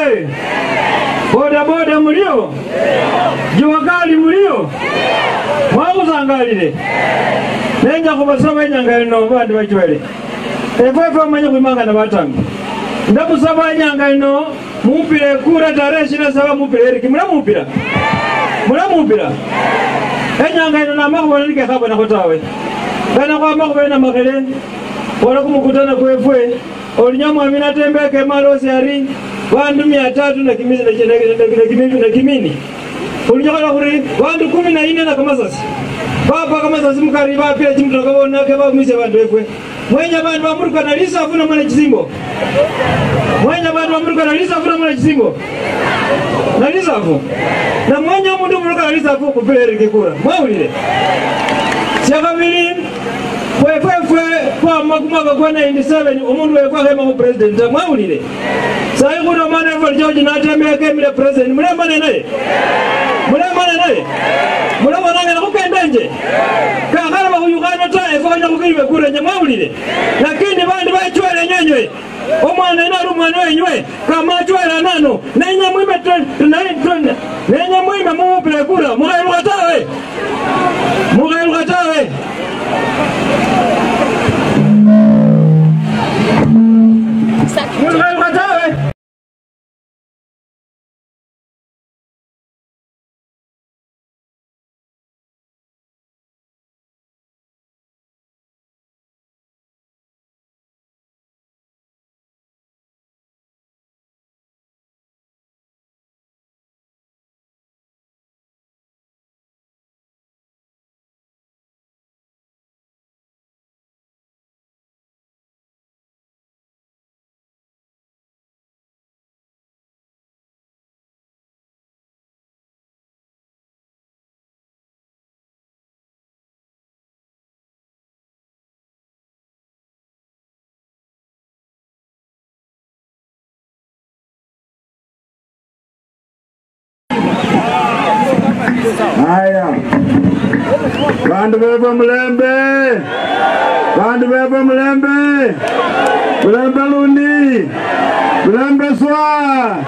oye! Boda boda mulio? Juwakali mulio? Mwakuzangalire. Nenja kubasaba enyanga eno bandi bachwele. Efefe omanye kuimanga na batangi. Ndakusaba enyanga eno mumpire kura tarehe 27 mumpire Eric. Mulamupira. Enyanga eno namakubona like khabo nakotawe. Bana kwa makubena makele. Wala kumukutana kwefwe. Olinyamwa amina tembeke malosi ari. Wandu 300 na kimini. Ulinyakala kuri wandu 14 na kamasasi. Baba kamasasi mukari bapira chimto kabona ke bamise bandu efwe. Mwenya bandu bamuruka na lisa afuna mwana chisimbo. Na lisa afu. Na mwenya mundu muruka na lisa afu kupira Eric kura. Mwawulire. Siakabili kwefwe kwa makumaka kwa 97 umundu wekwa hema ku president. Mwawulire. Sai kuno mana efwe George natembe kemile president. Mulembane naye. Mulabona ngana kukendenje. Kakala bakuyugana tae fanya kukiribe kura nyamawulire. Lakini bandi bachwele nyenywe. Omwana ina rumwana wenywe kama chwele nano. Nenya mwime nenya mwime muupile kura. Mugairuka tawe. Haya. Bandu beva Mulembe. Mulembe lundi. Mulembe swa.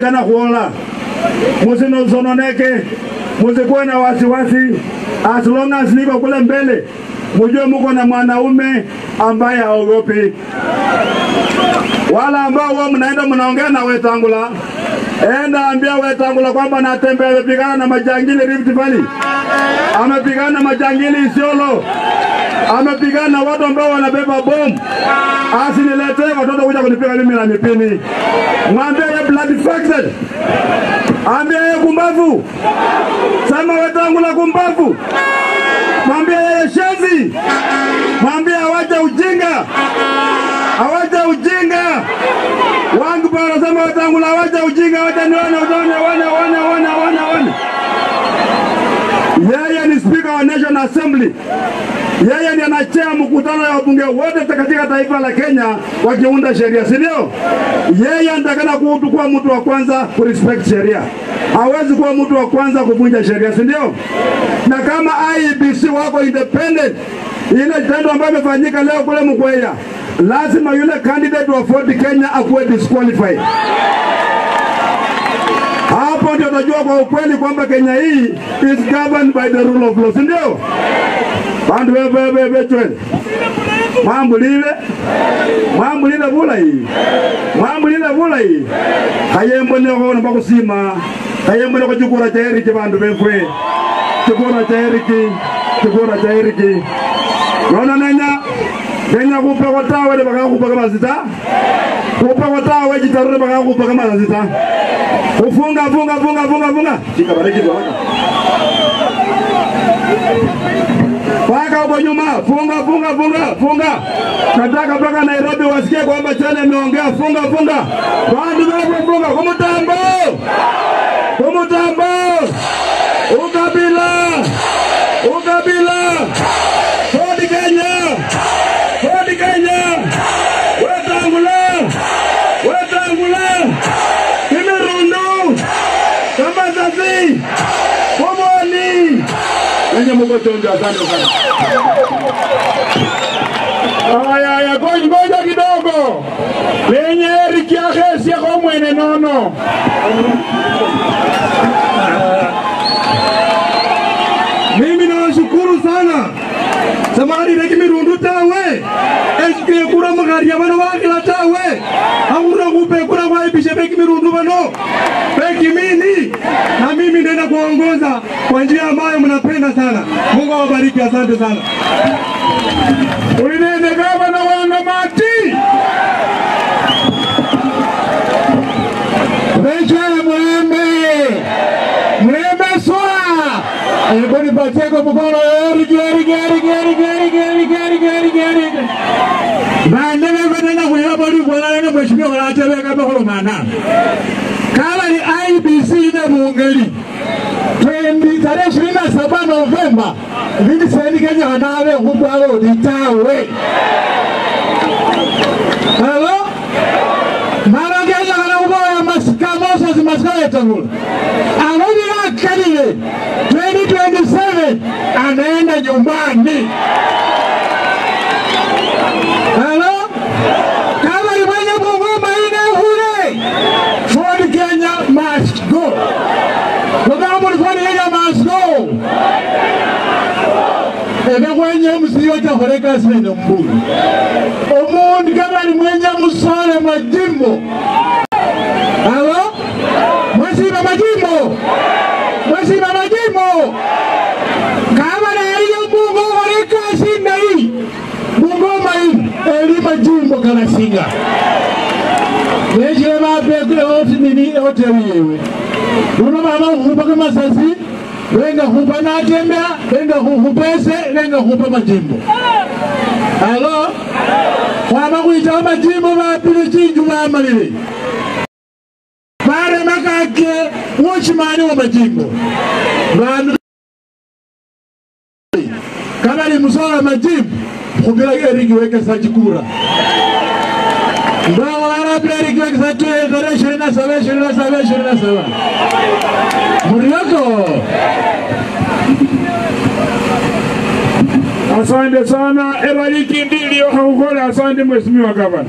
kana kuola musino sononeke musikuwe na wasiwasi. As long as niko kule mbele, mujue muko na mwanaume ambaye haogopi. Wala ambao wao mnaenda mnaongea na Wetangula, enda ambia Wetangula kwamba natembea amepigana na majangili Rift Valley, amepigana na majangili Isiolo, amepigana na watu ambao wanabeba bomu. Asiniletee watoto kuja kunipiga mimi na mipini. Mwambie ya blood factor, ambia ya kumbavu, sema Wetangula kumbavu, mwambie ya shenzi, mwambie awaje ujinga, awaje ujinga. Wangu para sema Wetangula awaje ujinga, wacha nione wana. Yeye ni speaker wa National Assembly. Yeye ndiye anachea mkutano ya wabunge wote katika taifa la Kenya wakiunda sheria, si ndio? Yeye anatakana kuwa mtu wa kwanza ku respect sheria. Hawezi kuwa mtu wa kwanza kuvunja sheria, si ndio? Na kama IEBC wako independent, ile tendo ambayo imefanyika leo kule Mkweya, lazima yule candidate wa Ford Kenya akuwe disqualified. Hapo ndio utajua kwa ukweli kwamba Kenya hii is governed by the rule of law, si ndio? Bandu wewe chwele. Mambo lile bula hii. Mambo lile bula hii. Hayembo ne ho na bakusima. Hayembo ne ko chukura chairi ke bandu befwe. Chukura chairi. Rona nenya. Kenya kupe watawe de baka kupa kama zita. Kupe watawe jitarure baka kupa kama zita. Ufunga. Shika bariki kwa waka. Paka huko nyuma, funga. Nataka mpaka Nairobi wasikie kwamba Chane ameongea funga. Bandu wewe funga, kumutambo. Ukabila. Ford Kenya. Wetangula. Kimirundu. Kamazazi. Komoni. Nyenye Mungu tuombe asante sana. Aya, ngoja kidogo. Lenye Eriki Akesi kwa mwene nono. Mimi nawashukuru sana. Samahani na Kimirundu tawe. Eske kura magari ya bana wakila tawe. Hauna kupe kura kwa ibishe beki Kimirundu bano. Beki mini. Na mimi nenda kuongoza kwa njia ambayo mnapenda sana. Mungu awabariki, asante sana. Ulinene gavana wa Ngamati. Mlembe soa. Eboni bateko mkono Eriki. Bande bana kuya bodi kwa na mheshimiwa wanatebe kama holomana. Kama ni IEBC na Mungeli. Tarehe 27 Novemba vile sasa Kenya wanawe huko hao nitawe. Hello? Mara Kenya wanaoa maskamo Wetangula. Anoni akalile 2027 anaenda nyumbani. Hello? Kama ni mwenye Bungoma ina hule. Ford Kenya must go. Ebe kwenye msiyote horeka sene mbuli. Omundi kama ni mwenye musole majimbo. Halo? Mwesiba majimbo. Kama na hiyo Mungu horeka sene hii. Bungoma hii. Eli majimbo kana singa. Neje mapekule ofisi nini hoteli yewe. Uno mama hupa Masasi. Wenga hupa Natembeya, wenga hupese, wenga hupa majimbo. Halo? Wama kuita majimbo wapili chinju wamalili. Mare makake, watchmani wa majimbo. Kama ni musola majimbo, kubila Eriki weke sajikura. Mbawa warabila Eriki weke sajikura, 27. Murioko. Asante sana. Ebariki ndilio haukola. Asante Mheshimiwa Gavana.